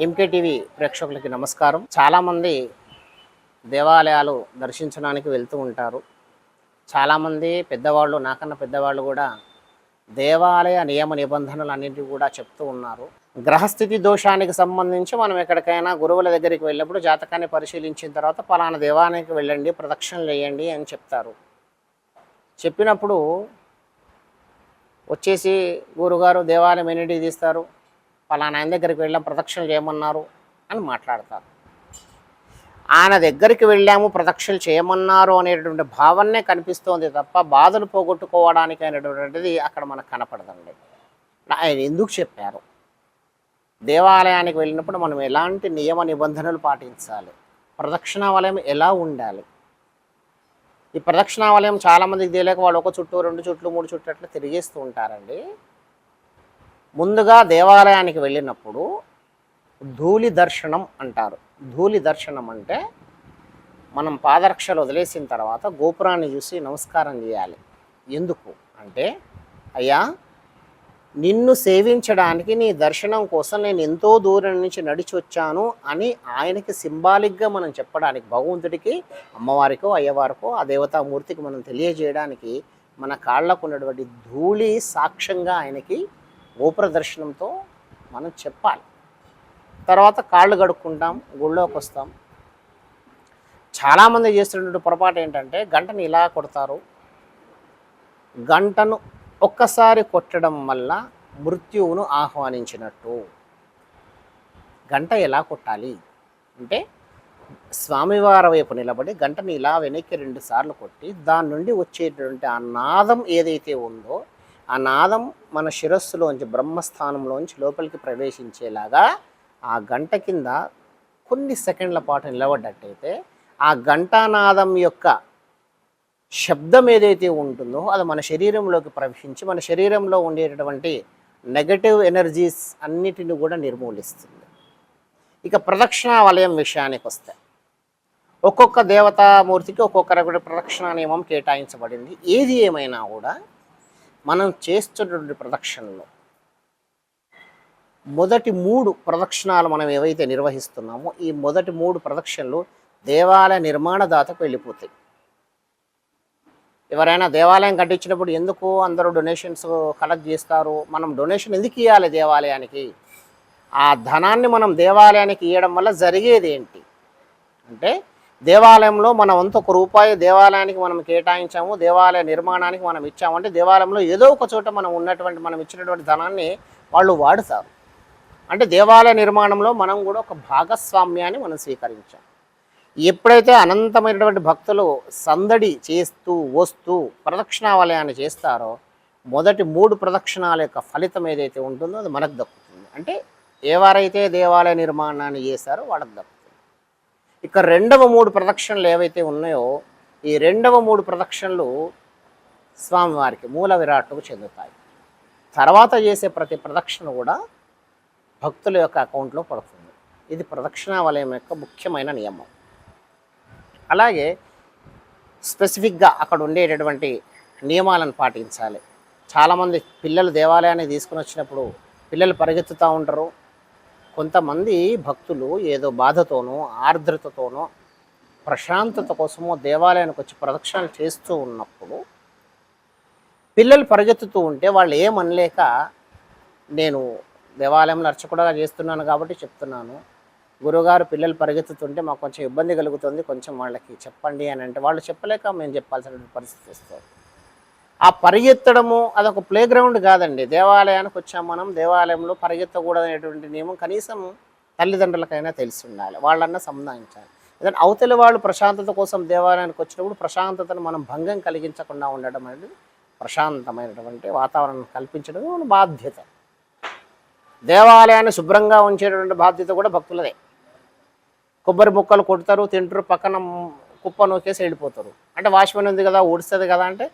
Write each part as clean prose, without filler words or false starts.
MKTV ప్రేక్షకులకి నమస్కారం. చాలామంది దేవాలయాలు దర్శించడానికి వెళ్తూ ఉంటారు. చాలామంది పెద్దవాళ్ళు, నాకన్నా పెద్దవాళ్ళు కూడా దేవాలయ నియమ నిబంధనలు అన్నింటినీ కూడా చెప్తూ ఉన్నారు. గ్రహస్థితి దోషానికి సంబంధించి మనం ఎక్కడికైనా గురువుల దగ్గరికి వెళ్ళినప్పుడు జాతకాన్ని పరిశీలించిన తర్వాత పలానా దేవాలయానికి వెళ్ళండి, ప్రదక్షిణలు చేయండి అని చెప్తారు. చెప్పినప్పుడు వచ్చేసి గురుగారు దేవాలయం ఎన్నింటికి తీస్తారు, పలానా ఆయన దగ్గరికి వెళ్ళాం, ప్రదక్షిణలు చేయమన్నారు అని మాట్లాడతారు. ఆయన దగ్గరికి వెళ్ళాము, ప్రదక్షిణలు చేయమన్నారు అనేటువంటి భావనే కనిపిస్తోంది తప్ప బాధలు పోగొట్టుకోవడానికి అనేటువంటిది అక్కడ మనకు కనపడదండి. ఆయన ఎందుకు చెప్పారు, దేవాలయానికి వెళ్ళినప్పుడు మనం ఎలాంటి నియమ నిబంధనలు పాటించాలి, ప్రదక్షిణావలయం ఎలా ఉండాలి. ఈ ప్రదక్షిణావలయం చాలామందికి తెలియక వాళ్ళు ఒక చుట్టూ, 2 చుట్లు, 3 చుట్లు అట్లా తిరిగేస్తూ ఉంటారండి. ముందుగా దేవాలయానికి వెళ్ళినప్పుడు ధూళి దర్శనం అంటారు. ధూళి దర్శనం అంటే మనం పాదరక్షలు వదిలేసిన తర్వాత గోపురాన్ని చూసి నమస్కారం చేయాలి. ఎందుకు అంటే, అయ్యా నిన్ను సేవించడానికి, నీ దర్శనం కోసం నేను ఎంతో దూరం నుంచి నడిచి వచ్చాను అని ఆయనకి సింబాలిక్గా మనం చెప్పడానికి, భగవంతుడికి, అమ్మవారికో అయ్యవారికో ఆ దేవతామూర్తికి మనం తెలియజేయడానికి మన కాళ్ళకు ఉన్నటువంటి ధూళి సాక్ష్యంగా ఆయనకి గోపుర దర్శనంతో మనం చెప్పాలి. తర్వాత కాళ్ళు కడుక్కుంటాం, గుళ్ళోకి వస్తాం. చాలామంది చేస్తున్నటువంటి పొరపాటు ఏంటంటే, గంటను ఇలా కొడతారు. గంటను ఒక్కసారి కొట్టడం వల్ల మృత్యువును ఆహ్వానించినట్టు. గంట ఎలా కొట్టాలి అంటే, స్వామివారి వైపు నిలబడి గంటని ఇలా వెనక్కి 2 సార్లు కొట్టి దాని నుండి వచ్చేటువంటి ఆ నాదం ఏదైతే ఉందో ఆ నాదం మన శిరస్సులోంచి, బ్రహ్మస్థానంలోంచి లోపలికి ప్రవేశించేలాగా ఆ గంట కింద కొన్ని సెకండ్ల పాటు నిలబడ్డట్టయితే ఆ ఘంటానాదం యొక్క శబ్దం ఏదైతే ఉంటుందో అది మన శరీరంలోకి ప్రవేశించి మన శరీరంలో ఉండేటటువంటి నెగటివ్ ఎనర్జీస్ అన్నిటిని కూడా నిర్మూలిస్తుంది. ఇక ప్రదక్షిణావలయం విషయానికి వస్తే, ఒక్కొక్క దేవతామూర్తికి ఒక్కొక్క ప్రదక్షిణా నియమం కేటాయించబడింది. ఏది ఏమైనా కూడా మనం చేస్తున్నటువంటి ప్రదక్షిణలో మొదటి 3 ప్రదక్షిణాలు మనం ఏవైతే నిర్వహిస్తున్నామో ఈ మొదటి 3 ప్రదక్షిణలు దేవాలయ నిర్మాణదాతకు వెళ్ళిపోతాయి. ఎవరైనా దేవాలయం కట్టించినప్పుడు ఎందుకు అందరూ డొనేషన్స్ కలెక్ట్ చేస్తారు, మనం డొనేషన్ ఎందుకు ఇవ్వాలి దేవాలయానికి, ఆ ధనాన్ని మనం దేవాలయానికి ఇవ్వడం వల్ల జరిగేది ఏంటి అంటే, దేవాలయంలో మన వంతు ₹1 దేవాలయానికి మనం కేటాయించాము, దేవాలయ నిర్మాణానికి మనం ఇచ్చామంటే దేవాలయంలో ఏదో ఒక చోట మనం ఇచ్చినటువంటి ధనాన్ని వాళ్ళు వాడుతారు. అంటే దేవాలయ నిర్మాణంలో మనం కూడా ఒక భాగస్వామ్యాన్ని మనం స్వీకరించాం. ఎప్పుడైతే అనంతమైనటువంటి భక్తులు సందడి చేస్తూ వస్తూ ప్రదక్షిణావలయాన్ని చేస్తారో మొదటి 3 ప్రదక్షిణాల యొక్క ఫలితం ఏదైతే ఉంటుందో అది మనకు దక్కుతుంది. అంటే ఎవరైతే దేవాలయ నిర్మాణాన్ని చేశారో వాళ్ళకి దక్కుతుంది. ఇక రెండవ 3 ప్రదక్షిణలు ఏవైతే ఉన్నాయో ఈ రెండవ 3 ప్రదక్షిణలు స్వామివారికి మూల విరాట్టుకు చెందుతాయి. తర్వాత చేసే ప్రతి ప్రదక్షిణ కూడా భక్తుల యొక్క అకౌంట్లో పడుతుంది. ఇది ప్రదక్షిణావలయం యొక్క ముఖ్యమైన నియమం. అలాగే స్పెసిఫిక్గా అక్కడ ఉండేటటువంటి నియమాలను పాటించాలి. చాలామంది పిల్లలు దేవాలయాన్ని తీసుకుని వచ్చినప్పుడు పిల్లలు పరిగెత్తుతూ ఉంటారు. కొంతమంది భక్తులు ఏదో బాధతోనో ఆర్ద్రతతోనో ప్రశాంతత కోసమో దేవాలయానికి వచ్చి ప్రదక్షిణలు చేస్తూ ఉన్నప్పుడు పిల్లలు పరిగెత్తుతూ ఉంటే వాళ్ళు ఏమనలేక, నేను దేవాలయంలో అర్చకుడుగా చేస్తున్నాను కాబట్టి చెప్తున్నాను, గురువుగారు పిల్లలు పరిగెత్తుతుంటే మాకు కొంచెం ఇబ్బంది కలుగుతుంది, కొంచెం వాళ్ళకి చెప్పండి అని అంటే వాళ్ళు చెప్పలేక మేము చెప్పాల్సిన పరిస్థితి వస్తుంది. ఆ పరిగెత్తడము అదొక ప్లే గ్రౌండ్ కాదండి. దేవాలయానికి వచ్చాం మనం, దేవాలయంలో పరిగెత్తకూడదనేటువంటి నియమం కనీసం తల్లిదండ్రులకైనా తెలిసి ఉండాలి, వాళ్ళన్నా సంధానించాలి. ఏదైనా అవతలి వాళ్ళు ప్రశాంతత కోసం దేవాలయానికి వచ్చినప్పుడు ప్రశాంతతను మనం భంగం కలిగించకుండా ఉండడం అనేది, ప్రశాంతమైనటువంటి వాతావరణం కల్పించడం మన బాధ్యత. దేవాలయాన్ని శుభ్రంగా ఉంచేటటువంటి బాధ్యత కూడా భక్తులదే. కొబ్బరి ముక్కలు కొడతారు, తింటారు, పక్కన కుప్ప నూకేసి వెళ్ళిపోతారు. అంటే వాచ్మెన్ ఉంది కదా ఊడుస్తుంది కదా అంటే,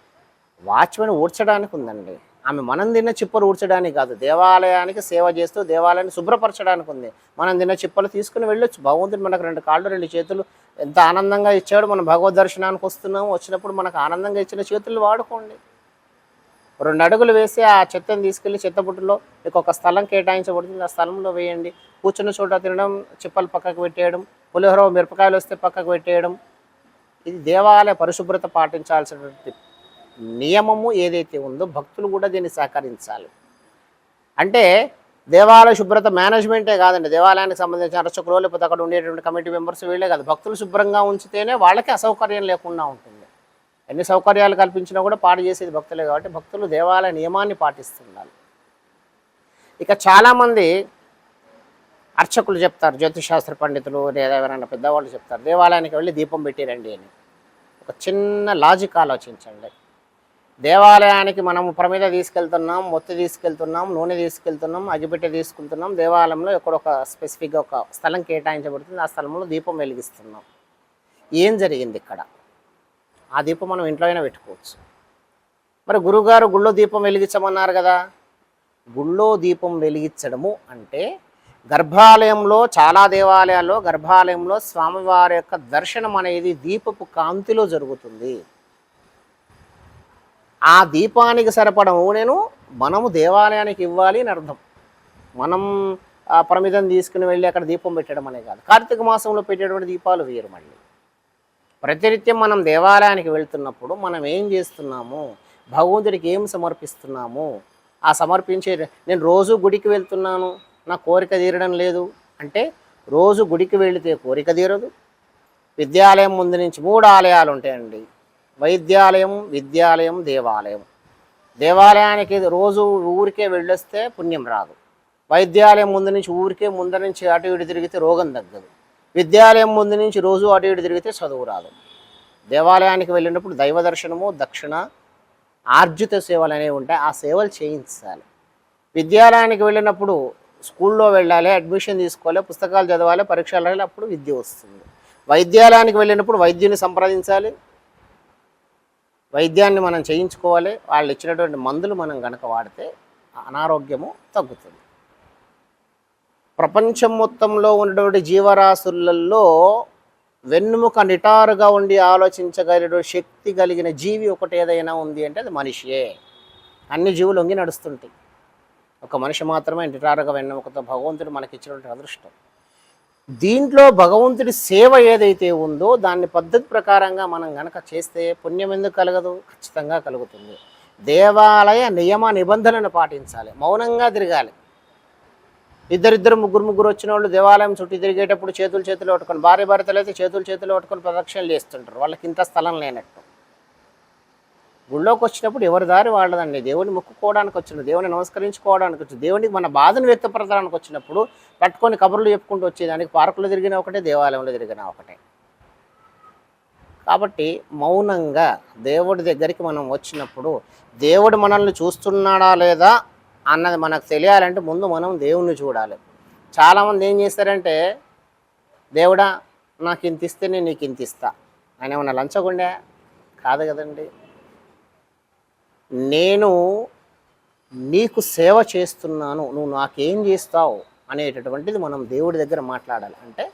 వాచ్మెన్ ఊడ్చడానికి ఉందండి, ఆమె మనం తిన్న చిప్పలు ఊడ్చడానికి కాదు, దేవాలయానికి సేవ చేస్తూ దేవాలయాన్ని శుభ్రపరచడానికి ఉంది. మనం తిన్న చిప్పలు తీసుకుని వెళ్ళొచ్చు. భగవంతుడు మనకు 2 కాళ్ళు 2 చేతులు ఎంత ఆనందంగా ఇచ్చాడు. మనం భగవద్ దర్శనానికి వస్తున్నాము, వచ్చినప్పుడు మనకు ఆనందంగా ఇచ్చిన చేతులు వాడుకోండి. 2 అడుగులు వేసి ఆ చెత్తను తీసుకెళ్ళి చెత్తబుట్టలో మీకు ఒక స్థలం కేటాయించబడుతుంది, ఆ స్థలంలో వేయండి. కూర్చున్న చోట తినడం, చిప్పలు పక్కకు పెట్టేయడం, పులిహోర మిరపకాయలు వస్తే పక్కకు పెట్టేయడం, ఇది దేవాలయ పరిశుభ్రత పాటించాల్సినటువంటి నియమము ఏదైతే ఉందో భక్తులు కూడా దీన్ని సహకరించాలి. అంటే దేవాలయ శుభ్రత మేనేజ్మెంటే కాదండి, దేవాలయానికి సంబంధించిన అర్చకులు లేకపోతే అక్కడ ఉండేటువంటి కమిటీ మెంబర్స్ వీళ్ళే కాదు, భక్తులు శుభ్రంగా ఉంచితేనే వాళ్ళకి అసౌకర్యం లేకుండా ఉంటుంది. ఎన్ని సౌకర్యాలు కల్పించినా కూడా పాడు చేసేది భక్తులే కాబట్టి భక్తులు దేవాలయ నియమాన్ని పాటిస్తున్నారు. ఇక చాలామంది అర్చకులు చెప్తారు, జ్యోతిషాస్త్ర పండితులు లేదా ఎవరైనా పెద్దవాళ్ళు చెప్తారు, దేవాలయానికి వెళ్ళి దీపం పెట్టిరండి అని. ఒక చిన్న లాజిక్ ఆలోచించండి. దేవాలయానికి మనం ప్రమిద తీసుకెళ్తున్నాం, మొత్తి తీసుకెళ్తున్నాం, నూనె తీసుకెళ్తున్నాం, అగిపెట్టె తీసుకుంటున్నాం, దేవాలయంలో ఎక్కడొక స్పెసిఫిక్గా ఒక స్థలం కేటాయించబడుతుంది, ఆ స్థలంలో దీపం వెలిగిస్తున్నాం. ఏం జరిగింది ఇక్కడ? ఆ దీపం మనం ఇంట్లో అయినా పెట్టుకోవచ్చు. మరి గురువుగారు గుళ్ళో దీపం వెలిగించమన్నారు కదా. గుళ్ళో దీపం వెలిగించడము అంటే గర్భాలయంలో, చాలా దేవాలయాల్లో గర్భాలయంలో స్వామివారి యొక్క దర్శనం అనేది దీపపు కాంతిలో జరుగుతుంది. ఆ దీపానికి సరిపడ నూనెను మనము దేవాలయానికి ఇవ్వాలి అని అర్థం. మనం ఆ ప్రమిదం తీసుకుని వెళ్ళి అక్కడ దీపం పెట్టడం అనే కాదు. కార్తీక మాసంలో పెట్టేటువంటి దీపాలు వేరు. మళ్ళీ ప్రతినిత్యం మనం దేవాలయానికి వెళ్తున్నప్పుడు మనం ఏం చేస్తున్నాము, భగవంతుడికి ఏం సమర్పిస్తున్నాము, ఆ సమర్పించే నేను రోజు గుడికి వెళ్తున్నాను, నా కోరిక తీరడం లేదు అంటే రోజు గుడికి వెళితే కోరిక తీరదు. విద్యాలయం ముందు నుంచి 3 ఆలయాలు ఉంటాయండి, వైద్యాలయం, విద్యాలయం, దేవాలయం. దేవాలయానికి రోజు ఊరికే వెళ్ళొస్తే పుణ్యం రాదు. వైద్యాలయం ముందు నుంచి ఊరికే ముందర నుంచి అటు ఇటు తిరిగితే రోగం తగ్గదు. విద్యాలయం ముందు నుంచి రోజు అటు ఇటు తిరిగితే చదువు రాదు. దేవాలయానికి వెళ్ళినప్పుడు దైవ దర్శనము, దక్షిణ, ఆర్జిత సేవలు అనేవి ఉంటాయి, ఆ సేవలు చేయించాలి. విద్యాలయానికి వెళ్ళినప్పుడు స్కూల్లో వెళ్ళాలి, అడ్మిషన్ తీసుకోవాలి, పుస్తకాలు చదవాలి, పరీక్షలు రాయాలి, అప్పుడు విద్య వస్తుంది. వైద్యాలయానికి వెళ్ళినప్పుడు వైద్యుని సంప్రదించాలి, వైద్యాన్ని మనం చేయించుకోవాలి, వాళ్ళు ఇచ్చినటువంటి మందులు మనం గనక వాడితే అనారోగ్యము తగ్గుతుంది. ప్రపంచం మొత్తంలో ఉన్నటువంటి జీవరాశులలో వెన్నుముక నిటారుగా ఉండి ఆలోచించగలిగే శక్తి కలిగిన జీవి ఒకటి ఏదైనా ఉంది అంటే అది మనిషియే. అన్ని జీవులు వంగి నడుస్తుంటాయి, ఒక మనిషి మాత్రమే నిటారుగా వెన్నుముకతో, భగవంతుడు మనకి ఇచ్చినటువంటి అదృష్టం. దీంట్లో భగవంతుడి సేవ ఏదైతే ఉందో దాన్ని పద్ధతి ప్రకారంగా మనం గనక చేస్తే పుణ్యం ఎందుకు కలగదు? ఖచ్చితంగా కలుగుతుంది. దేవాలయ నియమ నిబంధనలను పాటించాలి, మౌనంగా తిరగాలి. ఇద్దరిద్దరు ముగ్గురు వచ్చిన వాళ్ళు దేవాలయం చుట్టూ తిరిగేటప్పుడు చేతులు పట్టుకొని, భార్య భర్తలు అయితే చేతులు పట్టుకొని ప్రదక్షిణలు చేస్తుంటారు, వాళ్ళకి ఇంత స్థలం లేనట్టు. గుళ్ళోకి వచ్చినప్పుడు ఎవరి దారి వాళ్ళదండి. దేవుడిని మొక్కుకోవడానికి వచ్చినప్పుడు, దేవుని నమస్కరించుకోవడానికి వచ్చి, దేవునికి మన బాధను వ్యక్తపరచడానికి వచ్చినప్పుడు పట్టుకొని కబుర్లు చెప్పుకుంటూ వచ్చేదానికి పార్కులో తిరిగినా ఒకటే, దేవాలయంలో తిరిగినా ఒకటే. కాబట్టి మౌనంగా దేవుడి దగ్గరికి మనం వచ్చినప్పుడు దేవుడు మనల్ని చూస్తున్నాడా లేదా అన్నది మనకు తెలియాలంటే ముందు మనం దేవుణ్ణి చూడాలి. చాలామంది ఏం చేస్తారంటే, దేవుడా నాకు ఇంత ఇస్తే నేను నీకు ఇంత ఇస్తా, ఆయన ఏమన్నా లంచగొండా? కాదు కదండి. నేను నీకు సేవ చేస్తున్నాను, నువ్వు నాకేం చేస్తావు అనేటటువంటిది మనం దేవుడి దగ్గర మాట్లాడాలి. అంటే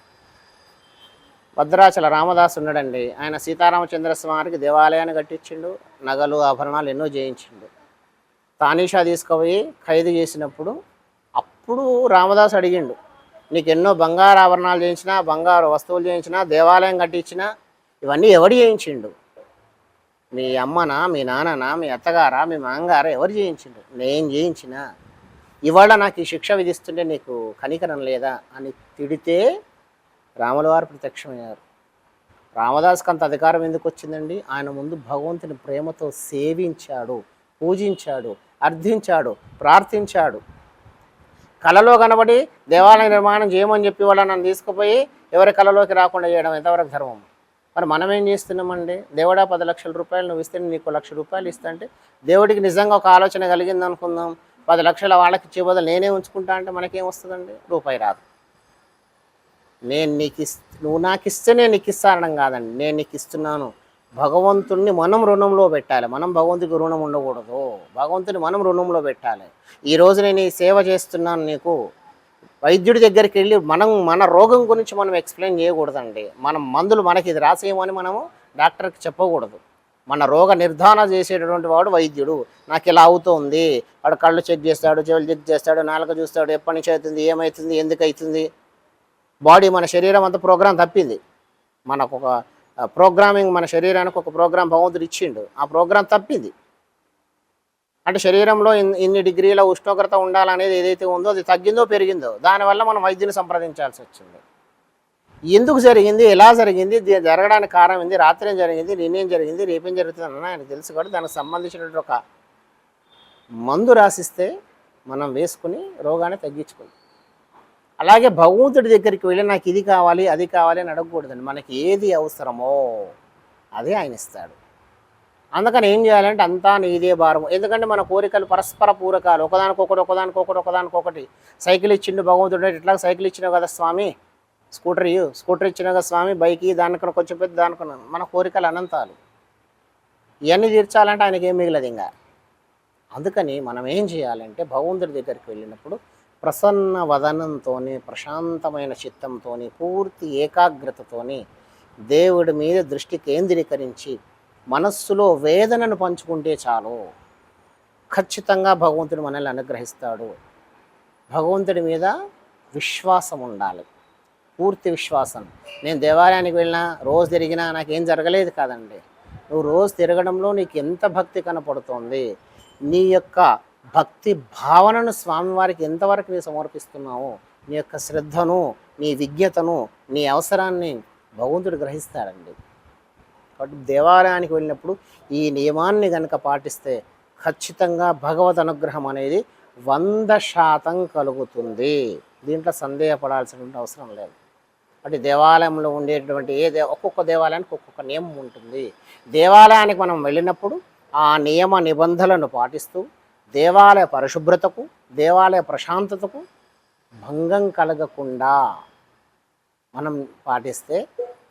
భద్రాచల రామదాసు ఉన్నాడండి, ఆయన సీతారామచంద్ర స్వామికి దేవాలయాన్ని కట్టించిండు, నగలు ఆభరణాలు ఎన్నో చేయించిండు. తానీషా తీసుకుపోయి ఖైదు చేసినప్పుడు అప్పుడు రామదాసు అడిగిండు, నీకు ఎన్నో బంగారు ఆభరణాలు చేయించినా, బంగారు వస్తువులు చేయించినా, దేవాలయం కట్టించినా, ఇవన్నీ ఎవడు చేయించిండు? మీ అమ్మనా, మీ నాన్ననా, మీ అత్తగారా, మీ మాంగారా, ఎవరు చేయించిండు? నేను చేయించిన. ఇవాళ నాకు ఈ శిక్ష విధిస్తుంటే నీకు కనికరం లేదా అని తిడితే రాముల వారు ప్రత్యక్షమయ్యారు. రామదాస్కి అంత అధికారం ఎందుకు వచ్చిందండి? ఆయన ముందు భగవంతుని ప్రేమతో సేవించాడు, పూజించాడు, అర్థించాడు, ప్రార్థించాడు. కళలో కనబడి దేవాలయ నిర్మాణం చేయమని చెప్పి వాళ్ళ నన్ను తీసుకుపోయి ఎవరి కళలోకి రాకుండా చేయడం ఎంతవరకు ధర్మం? మరి మనం ఏం చేస్తున్నామండి? దేవుడా 10 లక్షల రూపాయలు నువ్వు ఇస్తే నీకు 1 లక్ష రూపాయలు ఇస్తా అంటే దేవుడికి నిజంగా ఒక ఆలోచన కలిగింది అనుకుందాం, 10 లక్షల వాళ్ళకి ఇచ్చే బదులు నేనే ఉంచుకుంటా అంటే మనకేం వస్తుందండి? రూపాయి రాదు. నేను నీకు నువ్వు నాకు ఇస్తే నేను నీకు ఇస్తానడం కాదండి, నేను నీకు ఇస్తున్నాను. భగవంతుడిని మనం రుణంలో పెట్టాలి, మనం భగవంతుడికి రుణం ఉండకూడదు, భగవంతుని మనం రుణంలో పెట్టాలి. ఈరోజు నేను ఈ సేవ చేస్తున్నాను నీకు, వైద్యుడి దగ్గరికి వెళ్ళి మన రోగం గురించి మనం ఎక్స్ప్లెయిన్ చేయకూడదండి. మనం మందులు మనకి ఇది రాసేయమని మనము డాక్టర్కి చెప్పకూడదు. మన రోగ నిర్ధారణ చేసేటటువంటి వాడు వైద్యుడు. నాకు ఇలా అవుతుంది, వాడు కళ్ళు చెక్ చేస్తాడు, చెవులు చెక్ చేస్తాడు, నాలుక చూస్తాడు, ఎప్పటి నుంచి అవుతుంది, ఏమవుతుంది, ఎందుకు అవుతుంది. బాడీ మన శరీరం అంతా ప్రోగ్రాం తప్పింది. మనకు ఒక ప్రోగ్రామింగ్, మన శరీరానికి ఒక ప్రోగ్రాం భగవంతుడు ఇచ్చిండు, ఆ ప్రోగ్రాం తప్పింది. అంటే శరీరంలో ఇన్ని డిగ్రీల ఉష్ణోగ్రత ఉండాలనేది ఏదైతే ఉందో అది తగ్గిందో పెరిగిందో, దానివల్ల మనం వైద్యుని సంప్రదించాల్సి వచ్చింది. ఎందుకు జరిగింది, ఎలా జరిగింది, జరగడానికి కారణం ఏంది, రాత్రి ఏం జరిగింది, నిన్నేం జరిగింది, రేపేం జరుగుతుంది అన్న ఆయన తెలుసు. కాబట్టి దానికి సంబంధించినటువంటి ఒక మందు రాసిస్తే మనం వేసుకుని రోగాన్ని తగ్గించుకోవాలి. అలాగే భగవంతుడి దగ్గరికి వెళ్ళి నాకు ఇది కావాలి అది కావాలి అని అడగకూడదండి. మనకి ఏది అవసరమో అదే ఆయన ఇస్తాడు. అందుకని ఏం చేయాలంటే అంతా నీదే భారము. ఎందుకంటే మన కోరికలు పరస్పర పూరకాలు, ఒకదానికొకటి. సైకిల్ ఇచ్చిండు భగవంతుడు, ఇట్లా సైకిల్ ఇచ్చినావు కదా స్వామి, స్కూటర్ ఇచ్చినావు కదా స్వామి, బైక్ దానికన్నా కొంచెం పెద్ద దానికన్నా. మన కోరికలు అనంతాలు, ఇవన్నీ తీర్చాలంటే ఆయనకి ఏం మిగలదు ఇంకా. అందుకని మనం ఏం చేయాలంటే భగవంతుడి దగ్గరికి వెళ్ళినప్పుడు ప్రసన్న వదనంతో, ప్రశాంతమైన చిత్తంతో, పూర్తి ఏకాగ్రతతో దేవుడి మీద దృష్టి కేంద్రీకరించి మనస్సులో వేదనను పంచుకుంటే చాలు, ఖచ్చితంగా భగవంతుడు మనల్ని అనుగ్రహిస్తాడు. భగవంతుడి మీద విశ్వాసం ఉండాలి, పూర్తి విశ్వాసం. నేను దేవాలయానికి వెళ్ళినా, రోజు తిరిగినా నాకేం జరగలేదు కాదండి. నువ్వు రోజు తిరగడంలో నీకు ఎంత భక్తి కనపడుతోంది, నీ యొక్క భక్తి భావనను స్వామివారికి ఎంతవరకు నీ సమర్పిస్తున్నావు, నీ యొక్క శ్రద్ధను, నీ విజ్ఞతను, నీ అవసరాన్ని భగవంతుడు గ్రహిస్తాడండి. కాబట్టి దేవాలయానికి వెళ్ళినప్పుడు ఈ నియమాన్ని కనుక పాటిస్తే ఖచ్చితంగా భగవద్ అనుగ్రహం అనేది 100% కలుగుతుంది. దీంట్లో సందేహపడాల్సినటువంటి అవసరం లేదు. అంటే దేవాలయంలో ఉండేటువంటి ఒక్కొక్క దేవాలయానికి ఒక్కొక్క నియమం ఉంటుంది. దేవాలయానికి మనం వెళ్ళినప్పుడు ఆ నియమ నిబంధనలను పాటిస్తూ దేవాలయ పరిశుభ్రతకు, దేవాలయ ప్రశాంతతకు భంగం కలగకుండా మనం పాటిస్తే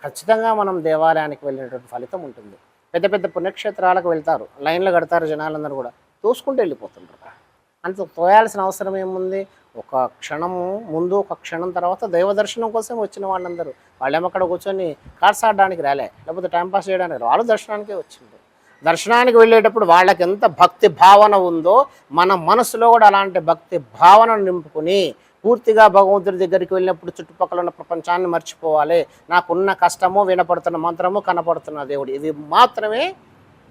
ఖచ్చితంగా మనం దేవాలయానికి వెళ్ళినటువంటి ఫలితం ఉంటుంది. పెద్ద పెద్ద పుణ్యక్షేత్రాలకు వెళ్తారు, లైన్లు కడతారు, జనాలందరూ కూడా తోసుకుంటూ వెళ్ళిపోతుంటారు. అంత తోయాల్సిన అవసరం ఏముంది? ఒక క్షణం ముందు, ఒక క్షణం తర్వాత దైవ దర్శనం కోసం వచ్చిన వాళ్ళందరూ, వాళ్ళేమక్కడ కూర్చొని కార్డ్స్ ఆడడానికి రాలే, లేకపోతే టైంపాస్ చేయడానికి, వాళ్ళు దర్శనానికే వచ్చింది. దర్శనానికి వెళ్ళేటప్పుడు వాళ్ళకి ఎంత భక్తి భావన ఉందో మన మనసులో కూడా అలాంటి భక్తి భావనను నింపుకుని పూర్తిగా భగవంతుడి దగ్గరికి వెళ్ళినప్పుడు చుట్టుపక్కల ఉన్న ప్రపంచాన్ని మర్చిపోవాలి. నాకున్న కష్టము, వినపడుతున్న మంత్రము, కనపడుతున్న దేవుడు, ఇవి మాత్రమే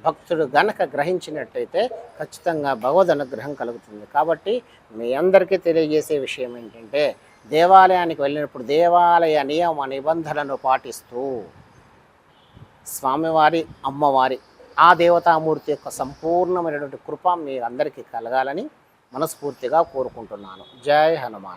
భక్తుడు గనక గ్రహించినట్టయితే ఖచ్చితంగా భగవద్ అనుగ్రహం కలుగుతుంది. కాబట్టి మీ అందరికీ తెలియజేసే విషయం ఏంటంటే దేవాలయానికి వెళ్ళినప్పుడు దేవాలయ నియమ నిబంధనలను పాటిస్తూ స్వామివారి, అమ్మవారి, ఆ దేవతామూర్తి యొక్క సంపూర్ణమైనటువంటి కృప మీ అందరికీ కలగాలని మనస్ఫూర్తిగా కోరుకుంటున్నాను. జై హనుమాన్.